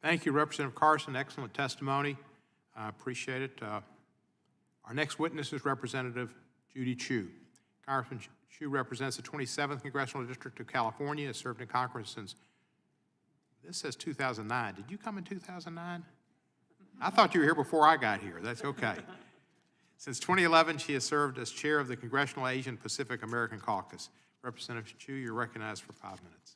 Thank you, Representative Carson. Excellent testimony. I appreciate it. Our next witness is Representative Judy Chu. Congressman Chu represents the 27th Congressional District of California, has served in Congress since, this says 2009. Did you come in 2009? I thought you were here before I got here. That's okay. Since 2011, she has served as chair of the Congressional Asian Pacific American Caucus. Representative Chu, you're recognized for 5 minutes.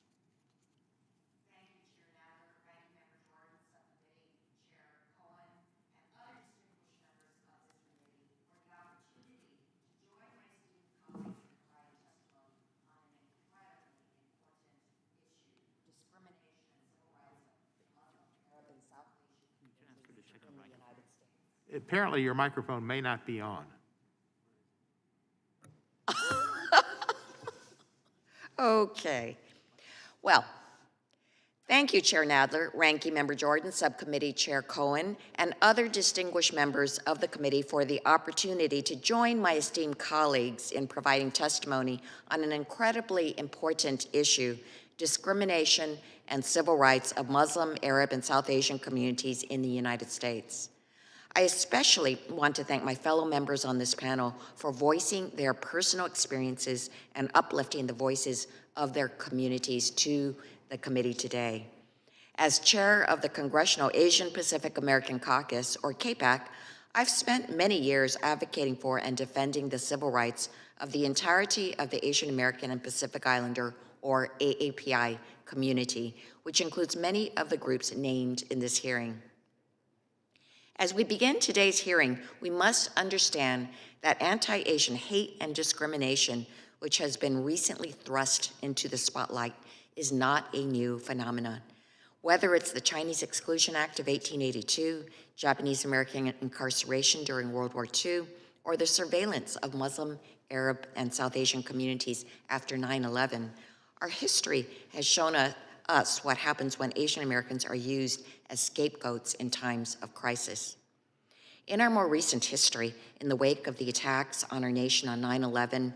Apparently, your microphone may not be on. Okay. Well, thank you, Chair Nadler, Ranking Member Jordan, Subcommittee Chair Cohen, and other distinguished members of the committee for the opportunity to join my esteemed colleagues in providing testimony on an incredibly important issue, discrimination and civil rights of Muslim, Arab, and South Asian communities in the United States. I especially want to thank my fellow members on this panel for voicing their personal experiences and uplifting the voices of their communities to the committee today. As chair of the Congressional Asian Pacific American Caucus, or CAPAC, I've spent many years advocating for and defending the civil rights of the entirety of the Asian American and Pacific Islander, or AAPI, community, which includes many of the groups named in this hearing. As we begin today's hearing, we must understand that anti-Asian hate and discrimination, which has been recently thrust into the spotlight, is not a new phenomenon. Whether it's the Chinese Exclusion Act of 1882, Japanese American incarceration during World War II, or the surveillance of Muslim, Arab, and South Asian communities after 9/11, our history has shown us what happens when Asian Americans are used as scapegoats in times of crisis. In our more recent history, in the wake of the attacks on our nation on 9/11,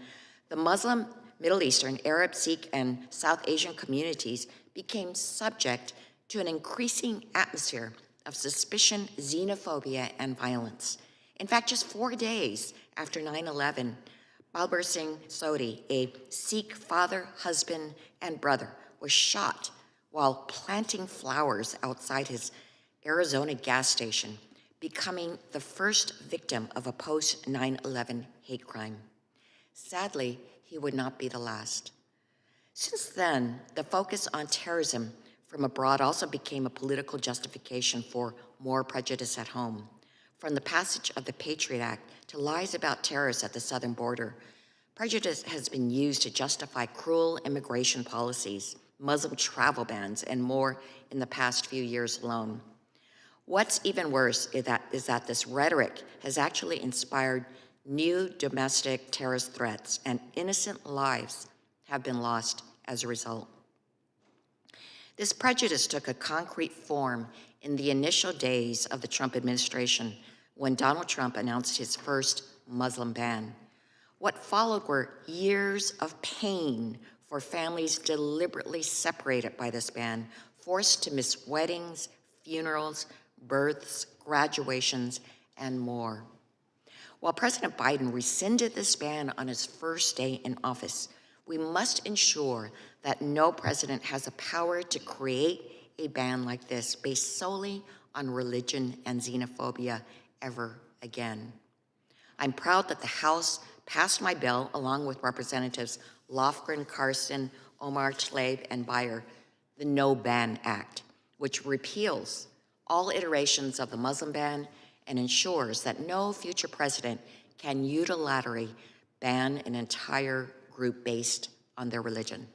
the Muslim, Middle Eastern, Arab, Sikh, and South Asian communities became subject to an increasing atmosphere of suspicion, xenophobia, and violence. In fact, just 4 days after 9/11, Balbir Singh Sodhi, a Sikh father, husband, and brother, was shot while planting flowers outside his Arizona gas station, becoming the first victim of a post-9/11 hate crime. Sadly, he would not be the last. Since then, the focus on terrorism from abroad also became a political justification for more prejudice at home. From the passage of the Patriot Act to lies about terrorists at the southern border, prejudice has been used to justify cruel immigration policies, Muslim travel bans, and more in the past few years alone. What's even worse is that this rhetoric has actually inspired new domestic terrorist threats, and innocent lives have been lost as a result. This prejudice took a concrete form in the initial days of the Trump administration when Donald Trump announced his first Muslim ban. What followed were years of pain for families deliberately separated by this ban, forced to miss weddings, funerals, births, graduations, and more. While President Biden rescinded this ban on his first day in office, we must ensure that no president has the power to create a ban like this based solely on religion and xenophobia ever again. I'm proud that the House passed my bill along with Representatives Lofgren, Carson, Omar, Tlaib, and Beyer, the No Ban Act, which repeals all iterations of the Muslim ban and ensures that no future president can unilaterally ban an entire group based on their religion.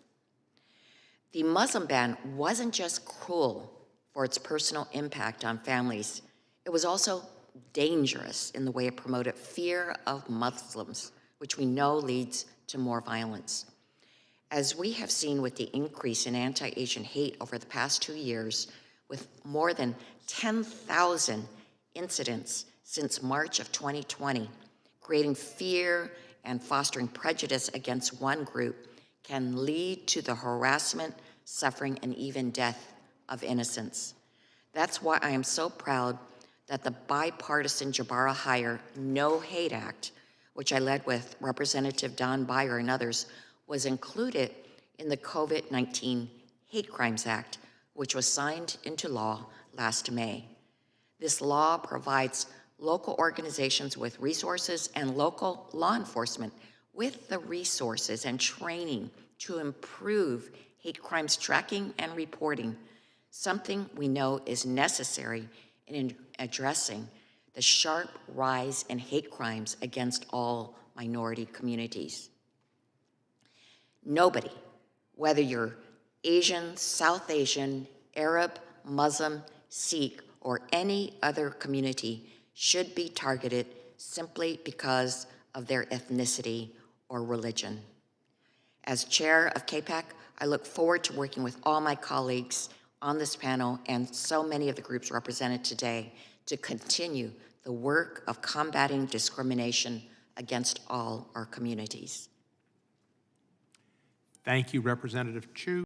The Muslim ban wasn't just cruel for its personal impact on families, it was also dangerous in the way it promoted fear of Muslims, which we know leads to more violence. As we have seen with the increase in anti-Asian hate over the past 2 years, with more than 10,000 incidents since March of 2020, creating fear and fostering prejudice against one group can lead to the harassment, suffering, and even death of innocents. That's why I am so proud that the bipartisan Jabara Hire No Hate Act, which I led with Representative Don Beyer and others, was included in the COVID-19 Hate Crimes Act, which was signed into law last May. This law provides local organizations with resources and local law enforcement with the resources and training to improve hate crimes tracking and reporting, something we know is necessary in addressing the sharp rise in hate crimes against all minority communities. Nobody, whether you're Asian, South Asian, Arab, Muslim, Sikh, or any other community, should be targeted simply because of their ethnicity or religion. As chair of KPAC, I look forward to working with all my colleagues on this panel and so many of the groups represented today to continue the work of combating discrimination against all our communities. Thank you, Representative Chu.